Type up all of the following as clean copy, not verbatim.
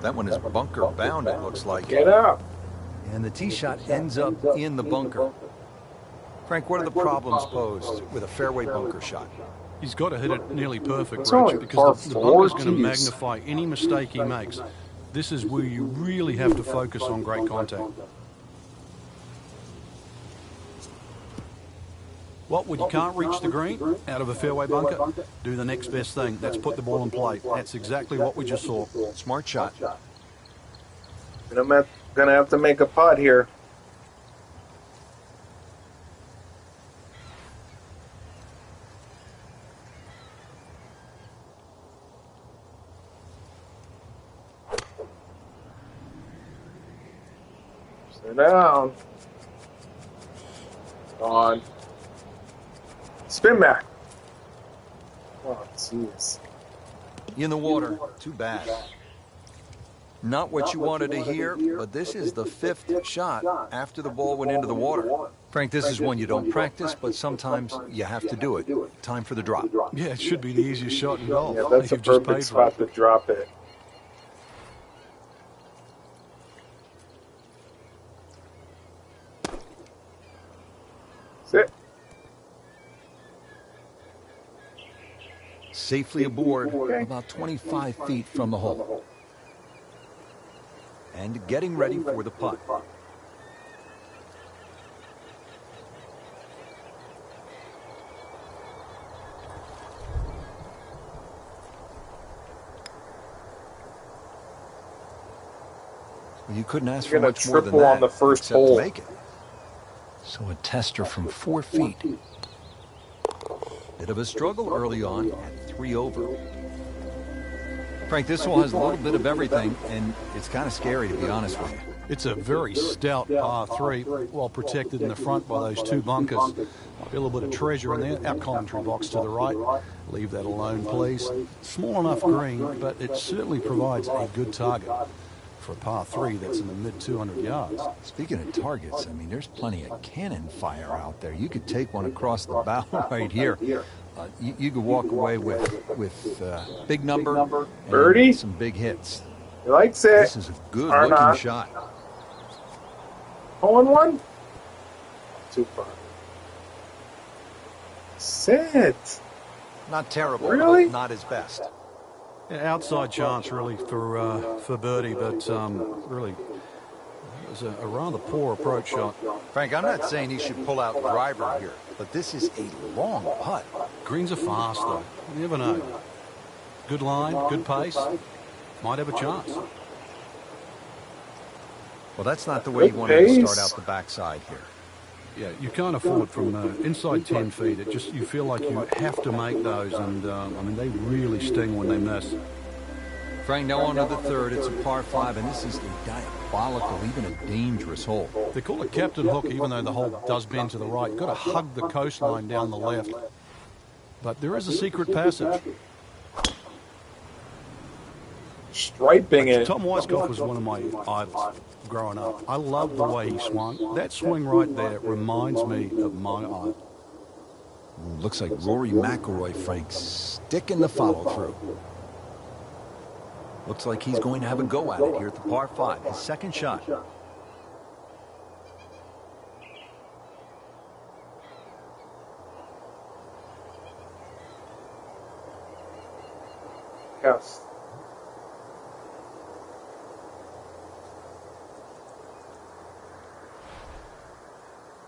That one is bunker bound, it looks like. Get up. And the tee shot ends up in the bunker. Frank, what are the problems posed with a fairway bunker shot? He's got to hit it nearly perfect, It's only Rich, because the par bunker's four, going to geez. magnify any mistake he makes. This is where you really have to focus on great contact. What, when you can't reach the green out of a fairway bunker? Do the next best thing. That's put the ball in play. That's exactly what we just saw. Smart shot. And I'm going to have to make a putt here. Sit down. On. Spin back. Oh, jeez. In the water. Too bad. Not what you wanted to hear, but this is the fifth shot after the ball went into the water. Frank, this is one you don't practice, but sometimes you have to do it. Time for the drop. Yeah, it should be the easiest shot in golf. Yeah, that's a You've just perfect paid for it. spot to drop it. Sit. Safely aboard, about 25 feet from the hole. And getting ready for the putt. Well, you couldn't ask for You're gonna much more than triple that on the first except hole. to make it. So a tester from 4 feet. Bit of a struggle early on at 3 over. Frank, this hole has a little bit of everything, and it's kind of scary, to be honest with you. It's a very stout par 3, well protected in the front by those two bunkers. Might be a little bit of treasure in there. Our commentary box to the right. Leave that alone, please. Small enough green, but it certainly provides a good target for a par 3 that's in the mid 200 yards. Speaking of targets, I mean, there's plenty of cannon fire out there. You could take one across the bow right here. You could walk away with big number, Birdie? and some big hits. He likes it. This is a good-looking shot. Hole in one? Too far. Sit. Not terrible, Really? but not his best. Yeah, outside chance really for birdie, but really it was a rather poor approach shot. Frank, I'm not saying he should pull out driver here, but this is a long putt. Greens are fast though. You never know. Good line, good pace. Might have a chance. Well, that's not the way you Good wanted to pace. start out the backside here. Yeah, you can't afford from inside 10 feet. It just, you feel like you have to make those, and I mean, they really sting when they miss. Frank, now on to the third. It's a par 5, and this is a diabolical, even a dangerous hole. They call it captain hook, even though the hole does bend to the right. You've got to hug the coastline down the left. But there is a secret passage. Striping it. Tom Weiskopf was one of my idols growing up. I love the way he swung. That swing right there reminds me of my idol. Ooh, looks like Rory McIlroy, Frank, sticking the follow-through. Looks like he's going to have a go at it here at the par 5, his second shot. Yes.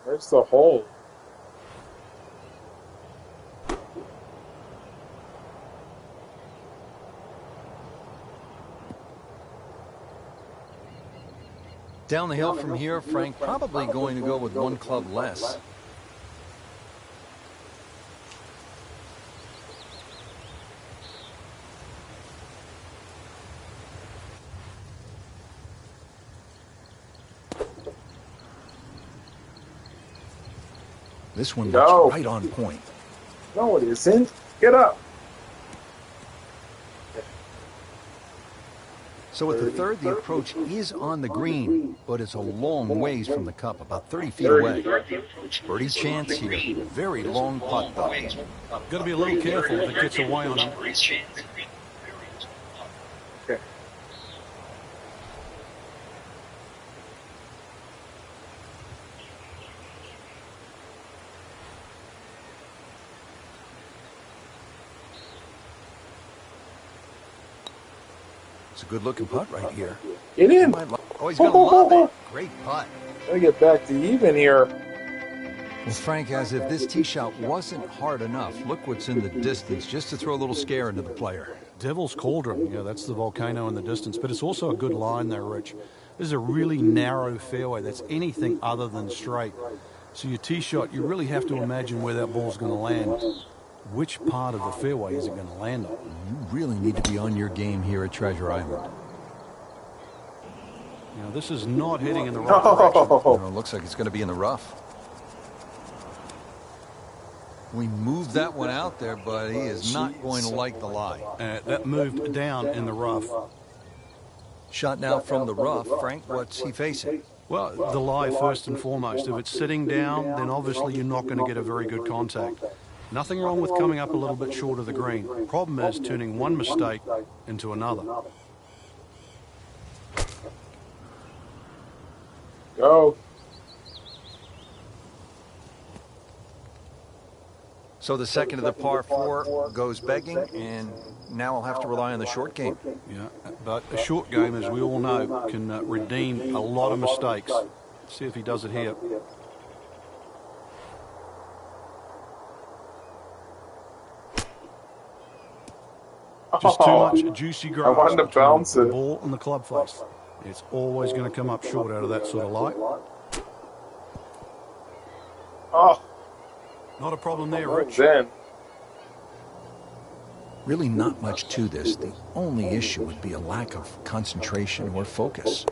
Where's the hole? Down the hill from here, Frank, probably going to go with one club less. This one looks Go. right on point. No, it isn't. Get up. So at the third, the approach is on the green, but it's a long ways from the cup, about 30 feet away. Birdie chance here. Very long putt, though. Got to be a little careful if it gets away on him. Okay. It's a good-looking putt right here. Get in. Oh, he's going to love it. Great putt. Gotta get back to even here. Well, Frank, as if this tee shot wasn't hard enough, look what's in the distance, just to throw a little scare into the player. Devil's Cauldron, yeah, that's the volcano in the distance, but it's also a good line there, Rich. This is a really narrow fairway that's anything other than straight. So your tee shot, you really have to imagine where that ball's going to land. Which part of the fairway is it going to land on? You really need to be on your game here at Treasure Island. Now, this is not heading in the right direction. Oh, It looks like it's going to be in the rough. We moved that one out there, but he is not going to like the lie. That moved down in the rough. Shot now from the rough. Frank, what's he facing? Well, the lie first and foremost. If it's sitting down, then obviously you're not going to get a very good contact. Nothing wrong with coming up a little bit short of the green. Problem is turning one mistake into another. go. So the second of the par 4 goes begging, and now I'll have to rely on the short game. Yeah, but a short game, as we all know, can redeem a lot of mistakes. See if he does it here. Just too much juicy grass. I wanted to between bounce the it. ball and the club face. It's always going to come up short out of that sort of light. Oh, Not a problem there, Rich. then. Really not much to this. The only issue would be a lack of concentration or focus.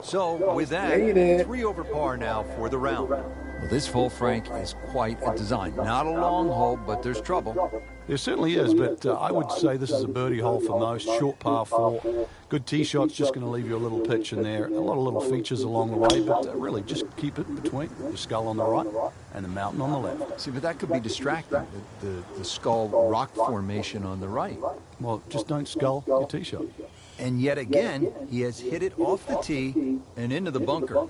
So with that, Made it. 3 over par now for the round. Well, this hole, Frank, is quite a design. Not a long hole, but there's trouble. There certainly is, but I would say this is a birdie hole for most. Short par 4. Good tee shot's just going to leave you a little pitch in there. A lot of little features along the way, but really just keep it between your skull on the right and the mountain on the left. See, but that could be distracting, the skull rock formation on the right. Well, just don't skull your tee shot. And yet again, he has hit it off the tee and into the bunker.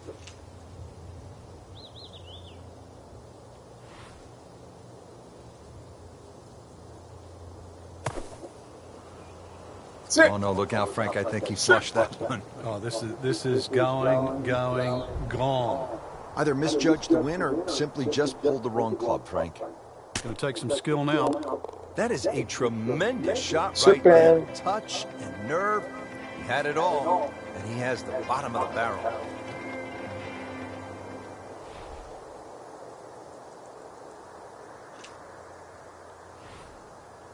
Oh no, look out, Frank. I think he flushed that one. Oh, this is going, gone. Either misjudged the win or simply just pulled the wrong club, Frank. Going to take some skill now. That is a tremendous shot Chip right there. in. Touch and nerve. He had it all, and he has the bottom of the barrel.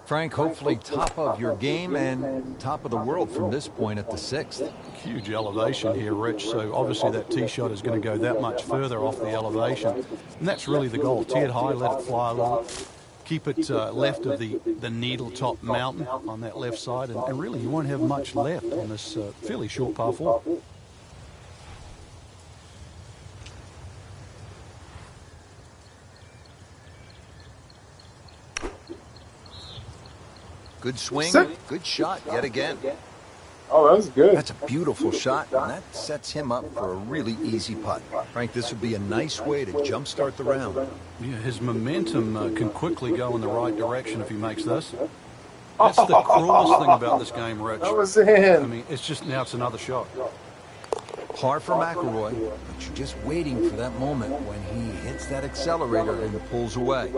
Frank, hopefully top of your game and top of the world from this point at the 6th. Huge elevation here, Rich, so obviously that tee shot is going to go that much further off the elevation. And that's really the goal. Tee it high, let it fly along. Keep it left of the needle top mountain on that left side, and really you won't have much left on this fairly short par 4. Good swing, Sit. good shot yet again. Oh, that was good. That's a beautiful shot, and that sets him up for a really easy putt. Frank, this would be a nice way to jumpstart the round. Yeah, his momentum can quickly go in the right direction if he makes this. That's the cruelest thing about this game, Rich. That was I in. mean, it's just now it's another shot. Par for McIlroy, but you're just waiting for that moment when he hits that accelerator and pulls away.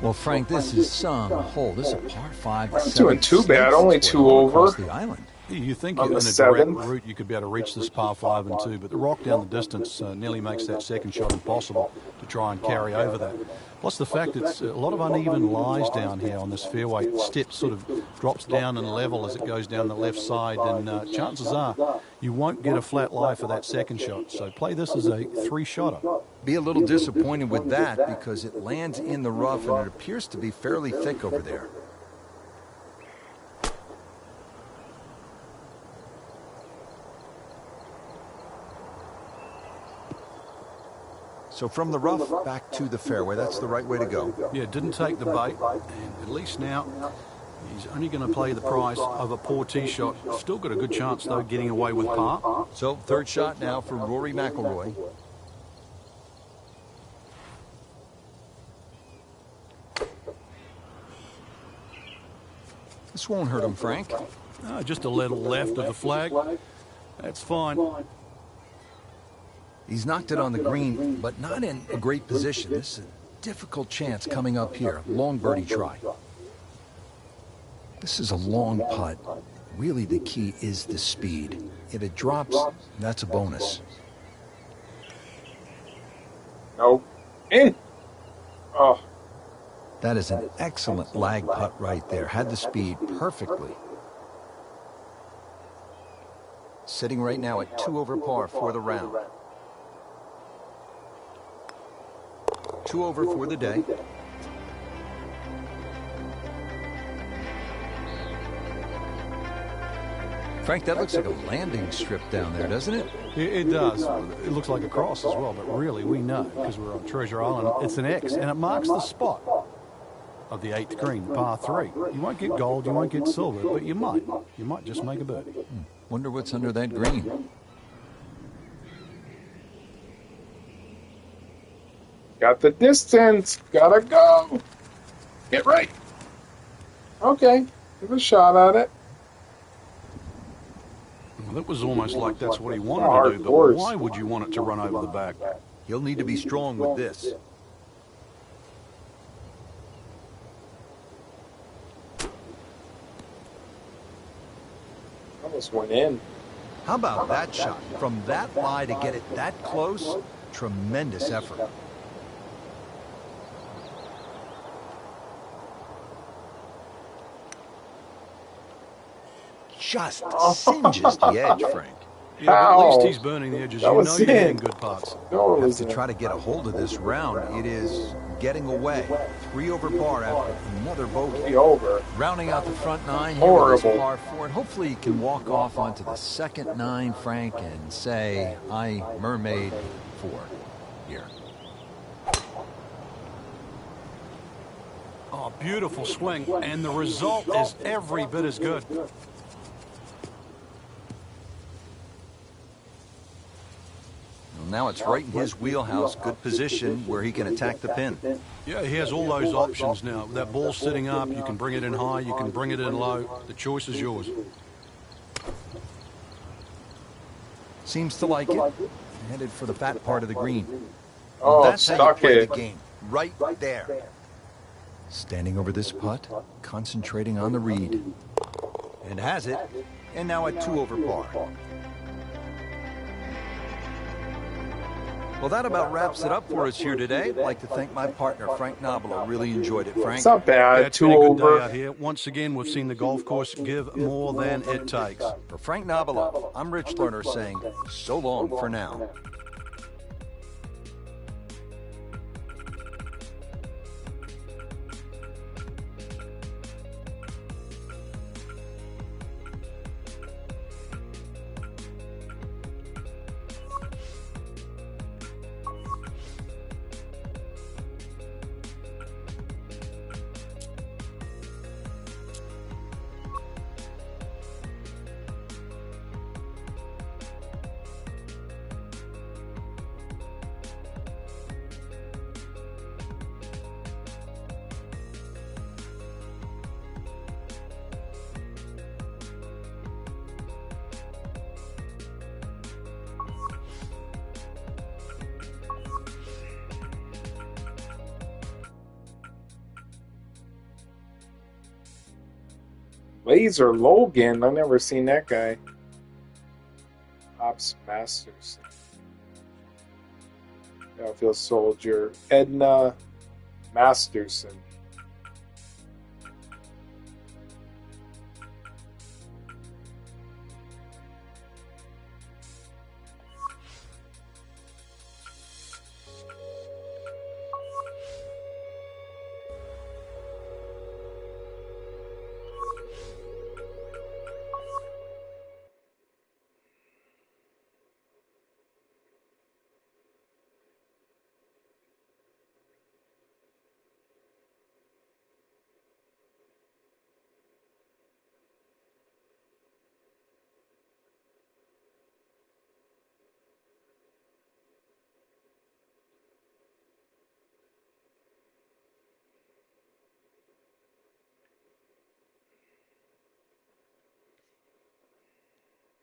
Well, Frank, this is some hole. This is a par 5. I'm doing too bad. Only 2 over. Across the island. You think On in a the direct 7th. route you could be able to reach this par 5 and 2, but the rock down the distance nearly makes that second shot impossible to try and carry over that. Plus the fact it's a lot of uneven lies down here on this fairway. The step sort of drops down in level as it goes down the left side, and chances are you won't get a flat lie for that second shot. So play this as a 3-shotter. Be a little disappointed with that because it lands in the rough and it appears to be fairly thick over there. So from the rough back to the fairway, that's the right way to go. Yeah, didn't take the bait, and at least now he's only going to play the price of a poor tee shot. Still got a good chance, though, getting away with par. So third shot now for Rory McIlroy. This won't hurt him, Frank. Just a little left of the flag. That's fine. He's knocked it on the green, but not in a great position. This is a difficult chance coming up here. Long birdie try. This is a long putt. Really, the key is the speed. If it drops, that's a bonus. Nope. In. Oh. That is an excellent lag putt right there. Had the speed perfectly. Sitting right now at 2 over par for the round. 2 over for the day. Frank, that looks like a landing strip down there, doesn't it? It does. It looks like a cross as well, but really we know because we're on Treasure Island. It's an X, and it marks the spot of the 8th green, par 3. You won't get gold, you won't get silver, but you might. You might just make a birdie. Wonder what's under that green. Got the distance. Gotta go. Get right. Okay. Give a shot at it. Well, that was almost like that's what he wanted to do, but why would you want it to run over the back? He'll need to be strong with this. Almost went in. How about that shot? From that lie to get it that close, tremendous effort. Just singes the edge, Frank. Yeah, but at least he's burning the edges. You know you're getting good putts. Have to try to get a hold of this round. It is getting away. 3 over par after another bogey. 3 over. Rounding out the front 9 here Horrible. with this par 4, and hopefully he can walk off onto the second 9, Frank, and say, I mermaid 4 here. Oh, beautiful swing, and the result is every bit as good. Now it's right in his wheelhouse, good position where he can attack the pin. Yeah, he has all those options now. That ball's sitting up, you can bring it in high, you can bring it in low. The choice is yours. Seems to like it. Headed for the fat part of the green. Oh, That's how you stuck play it. the game. Right there. Standing over this putt, concentrating on the read. And has it. And now at 2 over par. Well, that about wraps it up for us here today. I'd like to thank my partner, Frank Nobilo. Really enjoyed it, Frank. It's not bad. It's 2 been a good day over. out here. Once again, we've seen the golf course give more than it takes. For Frank Nobilo, I'm Rich Lerner saying so long for now. Laser Logan. I've never seen that guy. Ops Masters. Battlefield Soldier. Edna Masterson.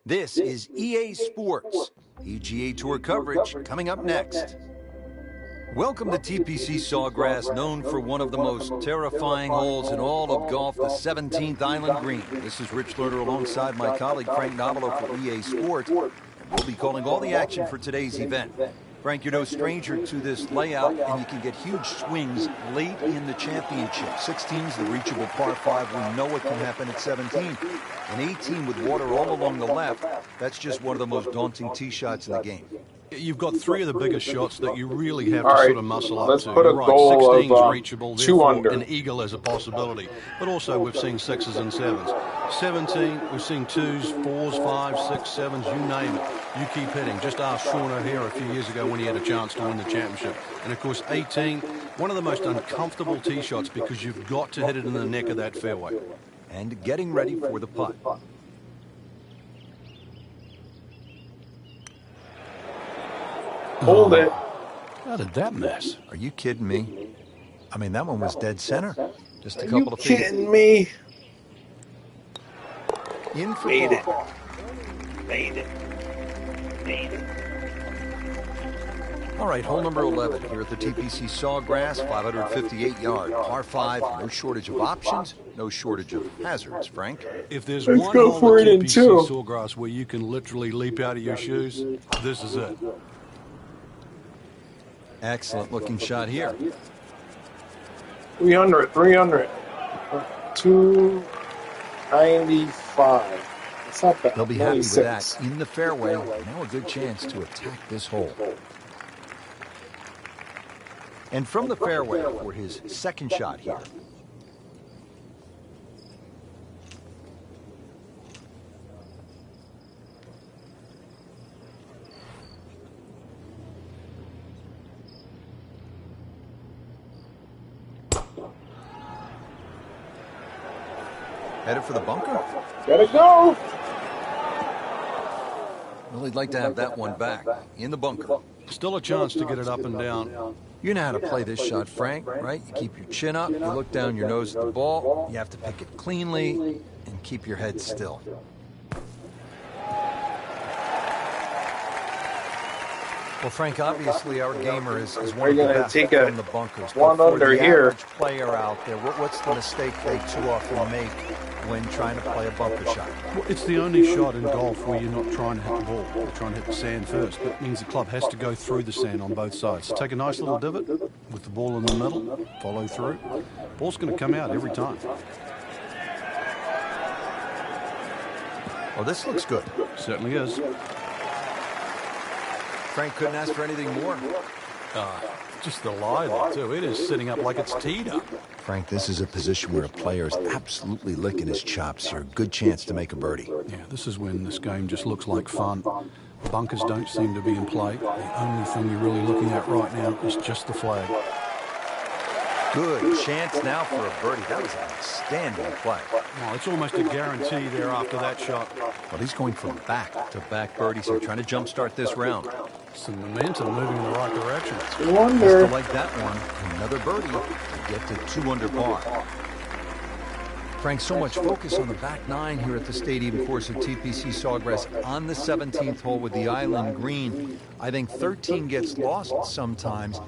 This is EA Sports. EGA Tour coverage coming up next. Welcome to TPC Sawgrass, known for one of the most terrifying holes in all of golf, the 17th Island Green. This is Rich Lerner alongside my colleague Frank Nobilo for EA Sports. And we'll be calling all the action for today's event. Frank, you're no stranger to this layout, and you can get huge swings late in the championship. 16 is the reachable par 5. We know what can happen at 17. And 18 with water all along the left, that's just one of the most daunting tee shots in the game. You've got three of the biggest shots that you really have to All right, sort of muscle up let's to. put a You're right, goal 16's of, reachable, 2 therefore under. an eagle is a possibility. But also we've seen 6s and 7s. 17, we've seen 2s, 4s, 5s, 6s, 7s, you name it. You keep hitting. Just ask Sean O'Hare a few years ago when he had a chance to win the championship. And of course 18, one of the most uncomfortable tee shots because you've got to hit it in the neck of that fairway. And getting ready for the putt. Hold it. How did that miss? Are you kidding me? I mean, that one was dead center. Just a Are couple you of feet. kidding me? In for Made it. par. Made it. Made it. All right, hole number 11 here at the TPC Sawgrass, 558-yard par 5. No shortage of options, no shortage of hazards, Frank. If there's Let's one go hole for at it in TPC 2. Sawgrass where you can literally leap out of your shoes, this is it. Excellent looking shot here. 300. 295. It's not bad. They'll be happy with 96. that. In the fairway, now a good chance to attack this hole. And from the fairway for his second shot here. Headed for the bunker? Gotta go. Well, he'd like to have that one back in the bunker. Still a chance to get it up and down. You know how to play this shot, Frank, right? You keep your chin up, you look down your nose at the ball, you have to pick it cleanly, and keep your head still. Well, Frank, obviously our gamer is one We're of the gonna best take a from the bunkers. one But for under the here. average player out there, what's the mistake they too often make when trying to play a bunker shot? Well, it's the only shot in golf where you're not trying to hit the ball. You're trying to hit the sand first. That means the club has to go through the sand on both sides. Take a nice little divot with the ball in the middle, follow through. Ball's going to come out every time. Well, this looks good. Certainly is. Frank couldn't ask for anything more. Just the lie there, too. It is sitting up like it's teed up. Frank, this is a position where a player is absolutely licking his chops here. Good chance to make a birdie. Yeah, this is when this game just looks like fun. Bunkers don't seem to be in play. The only thing you're really looking at right now is just the flag. Good chance now for a birdie. That was an outstanding play. Oh, it's almost a guarantee there after that shot. Well, he's going from back to back birdies here, trying to jumpstart this round. Some momentum moving in the right direction. 2 Just under. to like that one, another birdie to get to 2 under par. Frank, so much focus on the back 9 here at the stadium course of TPC Sawgrass on the 17th hole with the island green. I think 13 gets lost sometimes,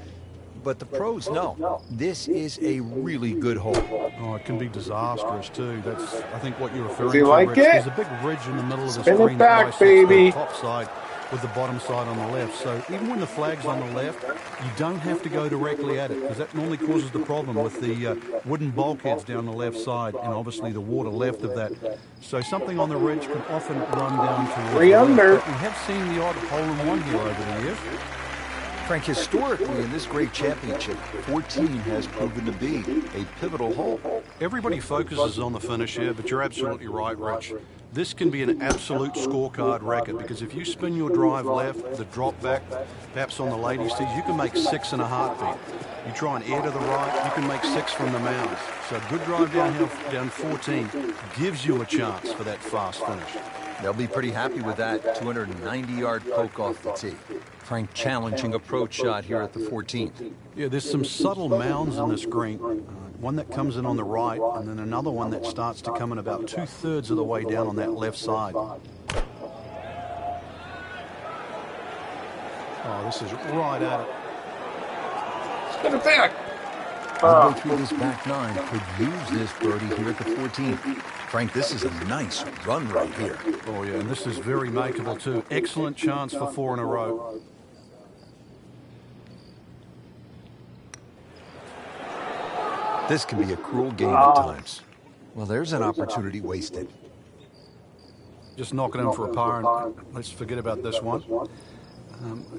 but the pros know this is a really good hole. Oh, it can be disastrous too. That's, I think, what you're referring he to, like Rich. it? There's a big ridge in the middle of the Spin it screen back, that bisects baby. the top side with the bottom side on the left. So even when the flag's on the left, you don't have to go directly at it because that normally causes the problem with the wooden bulkheads down the left side and obviously the water left of that. So something on the ridge can often run down towards 3 the left. under. But we have seen the odd hole-in-one here over the years. Frank, historically in this great championship, 14 has proven to be a pivotal hole. Everybody focuses on the finish here, but you're absolutely right, Rich. This can be an absolute scorecard record because if you spin your drive left, the drop back, perhaps on the ladies' tees, you can make 6 in a heartbeat. You try and air to the right, you can make 6 from the mounds. So a good drive downhill, down 14, gives you a chance for that fast finish. They'll be pretty happy with that 290-yard poke off the tee. Frank, challenging approach shot here at the 14th. Yeah, there's some subtle mounds in this green. One that comes in on the right, and then another one that starts to come in about 2/3 of the way down on that left side. Oh, this is right at it. Spin it back. We'll go through this back nine. Could use this birdie here at the 14th. Frank, this is a nice run right here. Oh, yeah, and this is very makeable, too. Excellent chance for 4 in a row. This can be a cruel game at times. Well, there's an opportunity wasted. Just knock it in for a par, and let's forget about this one.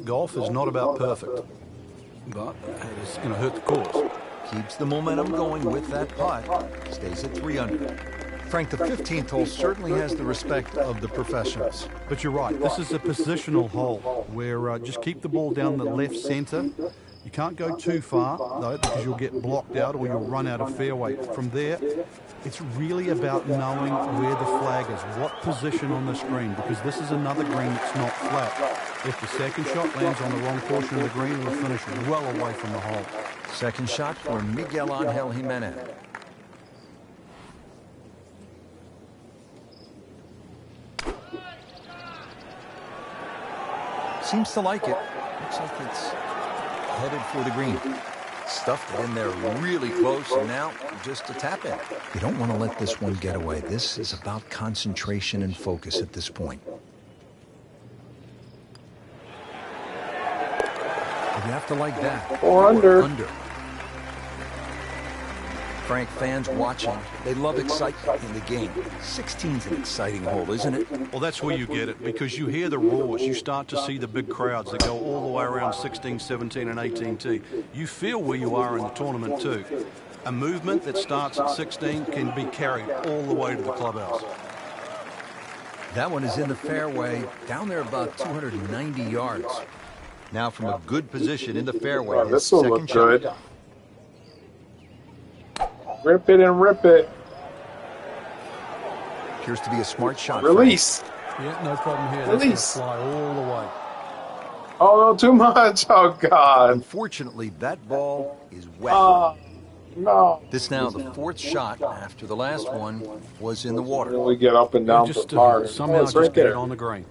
Golf is not about perfect, but it's going to hurt the course. Keeps the momentum going with that putt. Stays at 3 under. Frank, the 15th hole certainly has the respect of the professionals. But you're right. This is a positional hole where just keep the ball down the left center. You can't go too far, though, because you'll get blocked out or you'll run out of fairway. From there, it's really about knowing where the flag is, what position on the green, because this is another green that's not flat. If the second shot lands on the wrong portion of the green, we'll finish well away from the hole. Second shot for Miguel Angel Jimenez. Seems to like it. Looks like it's headed for the green. Stuffed it in there really close, and now just a tap in. You don't want to let this one get away. This is about concentration and focus at this point. You have to like that. 4 under. Frank, fans watching, they love excitement in the game. 16's an exciting hole, isn't it? Well, that's where you get it, because you hear the roars. You start to see the big crowds that go all the way around 16, 17, and 18 tee. You feel where you are in the tournament, too. A movement that starts at 16 can be carried all the way to the clubhouse. That one is in the fairway, down there about 290 yards. Now from a good position in the fairway, his this will second look shot. good. Rip it and rip it. Appears to be a smart shot. Release. Yeah, no problem here. Release. That's going to fly all the way. Oh, no, too much. Oh, God. Unfortunately, that ball is wet. No. This now the 4th shot after the last one was in the water. We get up and down Just for par. somehow It's just right get there. it on the green.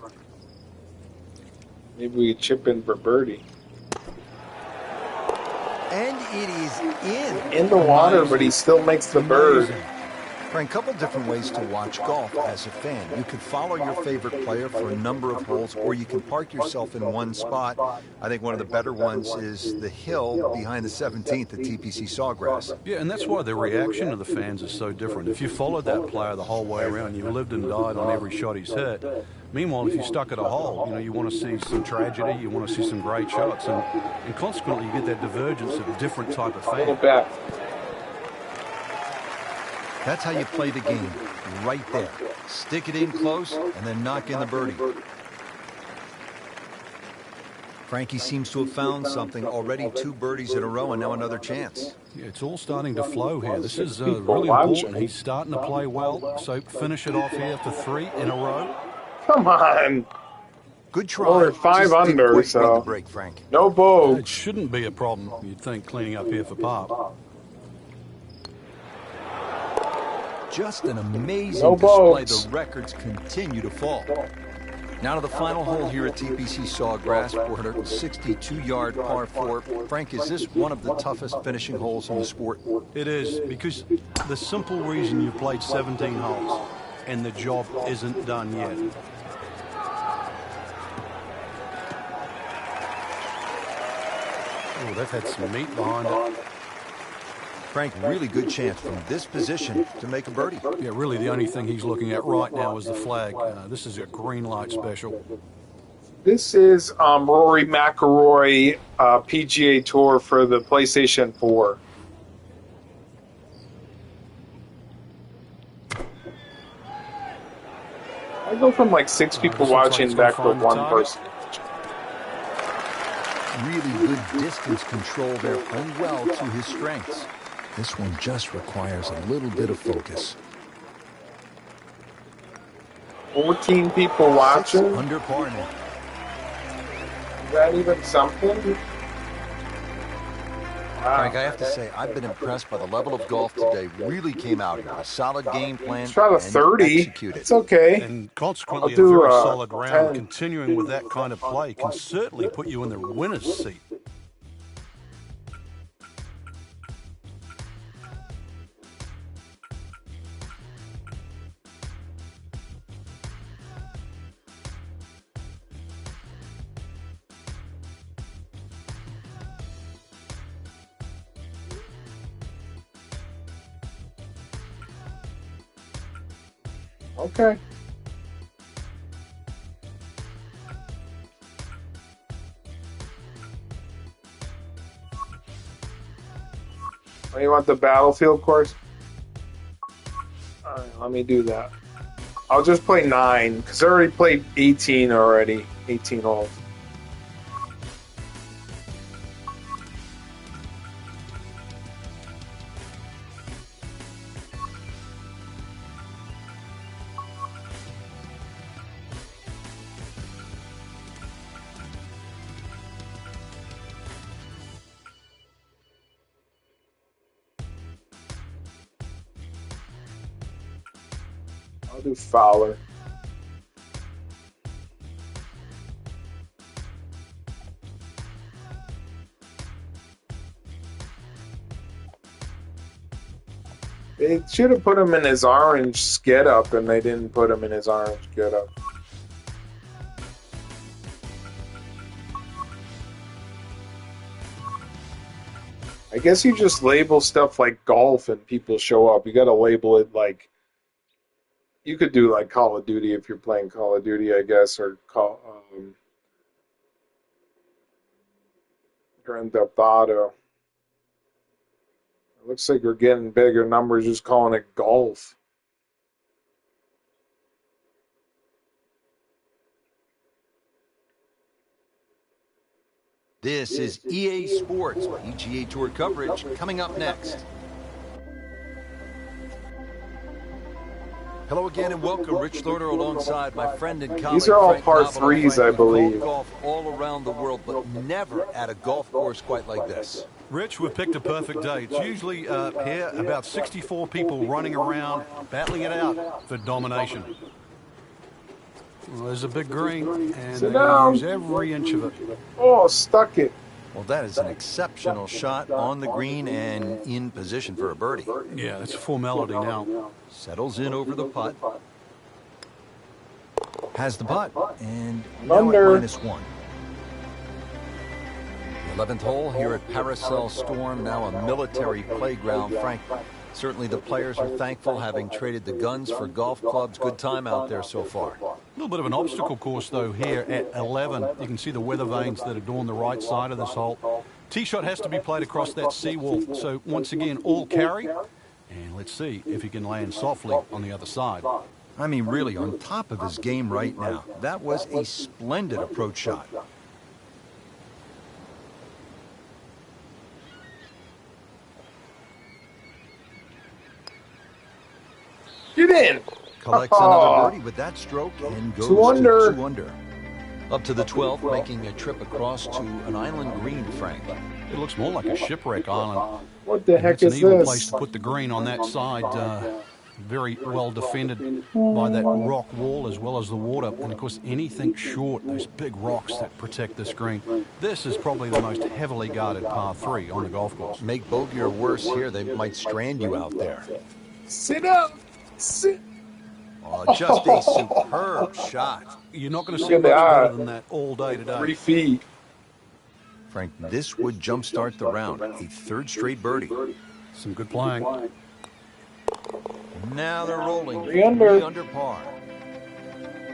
Maybe we chip in for birdie. And it is in. In the water, but he still makes the bird. Frank, a couple different ways to watch golf as a fan. You could follow your favorite player for a number of holes, or you can park yourself in one spot. I think one of the better ones is the hill behind the 17th at TPC Sawgrass. Yeah, and that's why the reaction of the fans is so different. If you followed that player the whole way around, you lived and died on every shot he's hit. Meanwhile, if you're stuck at a hole, you want to see some tragedy, you want to see some great shots, and consequently you get that divergence of different type of A little fan. back. That's how you play the game, right there. Stick it in close and then knock in the birdie. Frankie seems to have found something. Already 2 birdies in a row and now another chance. Yeah, it's all starting to flow here. This is People really watching. important. He's starting to play well, so finish it off here for 3 in a row. Come on. Good try. Well, we're 5 Just didn't under, quite so- make the break, Frank. No bow. It shouldn't be a problem, you'd think, cleaning up here for par. Just an amazing No display. boats. The records continue to fall. Now to the final hole here at TPC Sawgrass, 462-yard par 4. Frank, is this one of the toughest finishing holes in the sport? It is, because the simple reason you played 17 holes and the job isn't done yet. Oh, they've had some meat behind it. Frank, really good chance from this position to make a birdie. Yeah, really the only thing he's looking at right now is the flag. This is a green light special. This is Rory McIlroy PGA Tour for the PlayStation 4. I go from like 6 people this looks like watching it's gonna back to find the 1 target. person. Really good distance control there, playing well to his strengths. This one just requires a little bit of focus. 14 people watching. Under par now. Is that even something? Frank, I have to say, I've been impressed by the level of golf today. Really came out here. A solid game plan. Let's try the and 30. executed. It's okay. And consequently, I'll do, a very solid round. 10. Continuing with that kind of play can certainly put you in the winner's seat. Okay. Oh, you want the battlefield course? Alright, let me do that. I'll just play 9, because I already played 18 already. 18 holes. I'll do Fowler. They should have put him in his orange get up, and they didn't put him in his orange get up. I guess you just label stuff like golf and people show up. You got to label it like. You could do like Call of Duty if you're playing Call of Duty, I guess, or Grand Theft Auto. It looks like we're getting bigger numbers just calling it golf. This is EA Sports PGA Tour coverage coming up next. Hello again and welcome. Rich Lerner alongside my friend and colleague These are all Frank par Nobilo. threes, Frank, I we've believe. called golf all around the world, but never at a golf course quite like this. Rich, we've picked a perfect day. It's usually here about 64 people running around, battling it out for domination. Well, there's a big green, and Sit they down. use every inch of it. Oh, stuck it. Well, that is an exceptional shot on the green and in position for a birdie. Yeah, it's a formality now. Settles in over the putt. Has the putt, and now Under. at -1. 11th hole here at Paracel Storm, now a military playground. Frank, certainly the players are thankful, having traded the guns for golf clubs. Good time out there so far. A little bit of an obstacle course, though, here at 11. You can see the weather vanes that adorn the right side of this hole. Tee shot has to be played across that seawall. So, once again, all carry. And let's see if he can land softly on the other side. I mean, really, on top of his game right now. That was a splendid approach shot. Get in. Collects another birdie with that stroke and goes 2 under. to 2 under. Up to the 12th, making a trip across to an island green, Frank. It looks more like a shipwreck island. What the heck It's an is even this? place to put the green on that side. Very well defended by that rock wall as well as the water. And, of course, anything short, those big rocks that protect this green. This is probably the most heavily guarded par 3 on the golf course. Make bogey or worse here, they might strand you out there. Sit down. Sit. Oh, just a superb shot. You're not going to Look see at much that. better than that all day today. 3 feet. Frank, this would jumpstart the round. A third straight birdie. Some good playing. Now they're rolling. 3 under. 3 under par.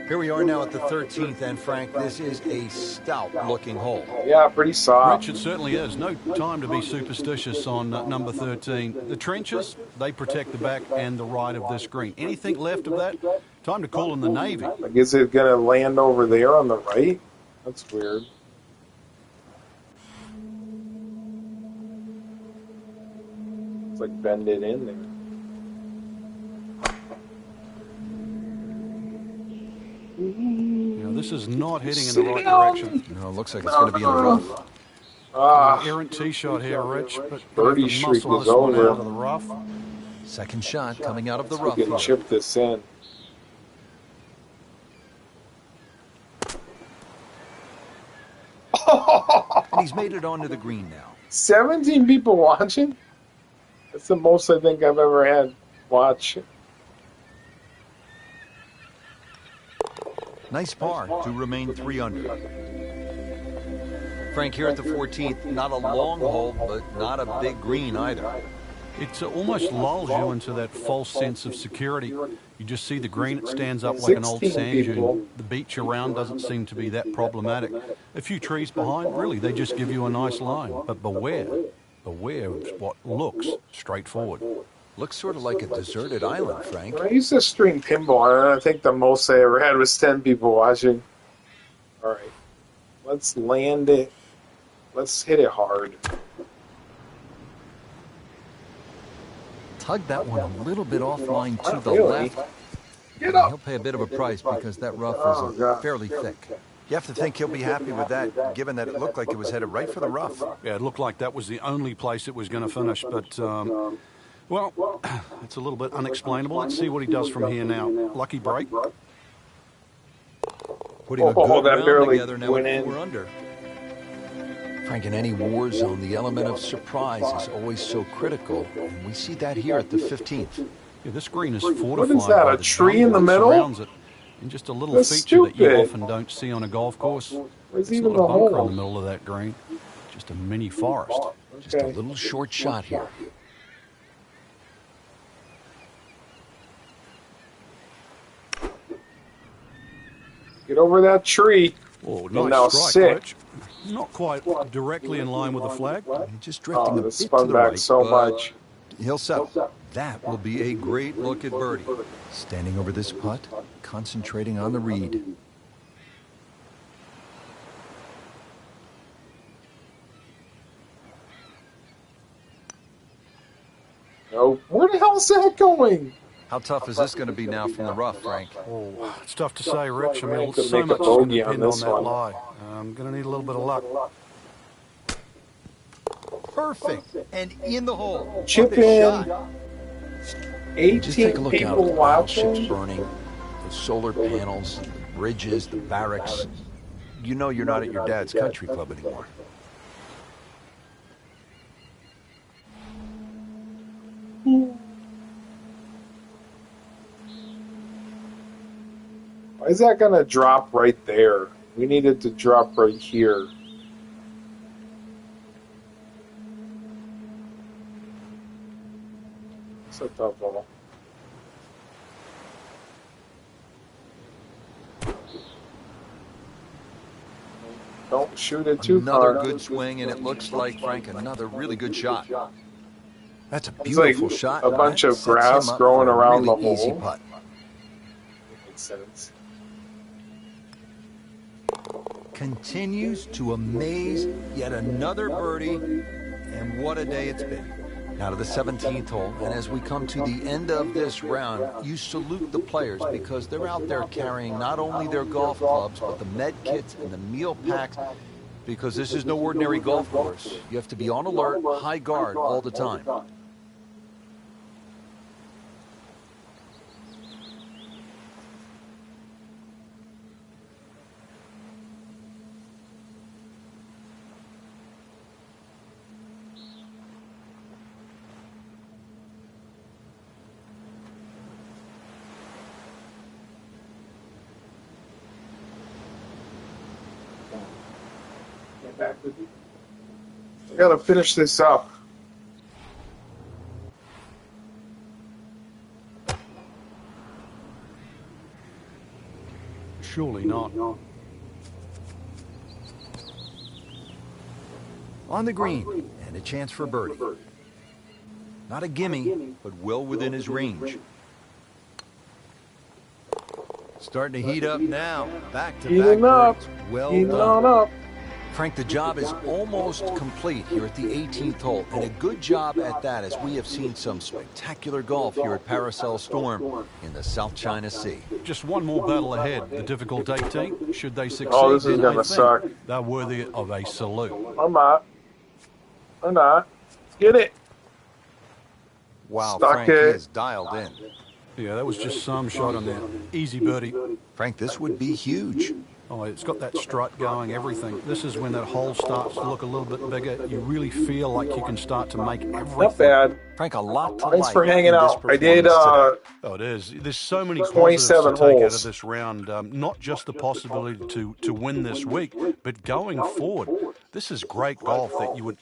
Here we are now at the 13th, and Frank, this is a stout-looking hole. Yeah, pretty soft. Rich, it certainly is. No time to be superstitious on number 13. The trenches, they protect the back and the right of this green. Anything left of that, time to call in the Navy. Like, is it going to land over there on the right? That's weird. It's like bended in there. You know, this is not heading in the Sit right down. direction. No, it looks like it's going to be in the rough. Errant tee shot here, Rich, but birdie the streak muscle is this one over. out of the rough. Second shot coming out of the We rough can here. chip this in. And he's made it onto the green now. 17 people watching? That's the most I think I've ever had watch. Nice par to remain 3 under. Frank, here at the 14th, not a long hole, but not a big green either. It almost lulls you into that false sense of security. You just see the green, it stands up like an old 16 sand people. dune. The beach around doesn't seem to be that problematic. A few trees behind, really, they just give you a nice line. But beware of what looks straightforward. Looks sort of like a deserted island, Frank. When I used to stream pinball, and I think the most I ever had was 10 people watching. All right, let's land it. Let's hit it hard. Tug that one a little bit offline to the Really? left. Get up! He'll pay a bit of a price because that rough Oh, is God. fairly thick. You have to think he'll be happy with that, given that it looked like it was headed right for the rough. Yeah, it looked like that was the only place it was going to finish, but, well, it's a little bit unexplainable. Let's see what he does from here now. Lucky break. Putting a Oh, good that round barely together now went at in. 4 under. Frank, in any war zone, the element of surprise is always so critical, and we see that here at the 15th. Yeah, this green is fortified. is that, by a the tree jungle in the that middle? surrounds it. And just a little That's feature that you stupid. often don't see on a golf course. Where's It's even not a the bunker in hole? the middle of that green. Just a mini forest. Just a Okay. little short shot here. Get over that tree. Oh, now nice strike, sit. Rich. Not quite directly in line with the flag. Just drifting Oh, a bit this to spun the back right, so but much. he'll settle. That will be a great look at birdie. Standing over this putt, concentrating on the read. No, where the hell is that going? How tough is this going to be now from the rough, Frank? Oh, it's tough to say, Rich. I mean, Could so make a much is going to bogey on depend on this that one. lie. I'm going to need a little bit of luck. Perfect. And in the hole. Chip What a in. shot. Just 18 take a look out at people the battleships watching. burning, the solar panels, the bridges, the barracks. You know you're not at your dad's country club anymore. Why is that gonna drop right there? We need it to drop right here. It's a tough one. Don't shoot it too Another far. good swing, and it looks like, Frank, another really good shot. That's a It's like beautiful shot. a bunch That of sets him grass up growing for a around really the easy hole. putt. Makes sense. Continues to amaze, yet another birdie, and what a day it's been. Now to the 17th hole, and as we come to the end of this round, you salute the players because they're out there carrying not only their golf clubs, but the med kits and the meal packs, because this is no ordinary golf course. You have to be on alert, high guard all the time. Get back with you. I gotta finish this up. Surely not. On the green, and a chance for birdie. Not a gimme, but well within his range. Starting to heat up now. Back to back Heating up. birdies. Well Heating done. on up. Frank, the job is almost complete here at the 18th hole, and a good job at that, as we have seen some spectacular golf here at Paracel Storm in the South China Sea. Just one more battle ahead. The difficult 18. Should they succeed, Oh, this is then gonna I think suck. they're worthy of a salute. I'm not. Or not. Get it. Wow, Stuck Frank it. is dialed in. Yeah, that was just some shot on there. Easy birdie. Frank, this would be huge. Oh, it's got that strut going, everything. This is when that hole starts to look a little bit bigger. You really feel like you can start to make everything. Not bad. Frank, a lot to Thanks like for hanging in this out. I did performance today. Oh, it is. There's so many positives 27 to take out holes. of this round. Not just the possibility to win this week, but going forward. This is great golf that you would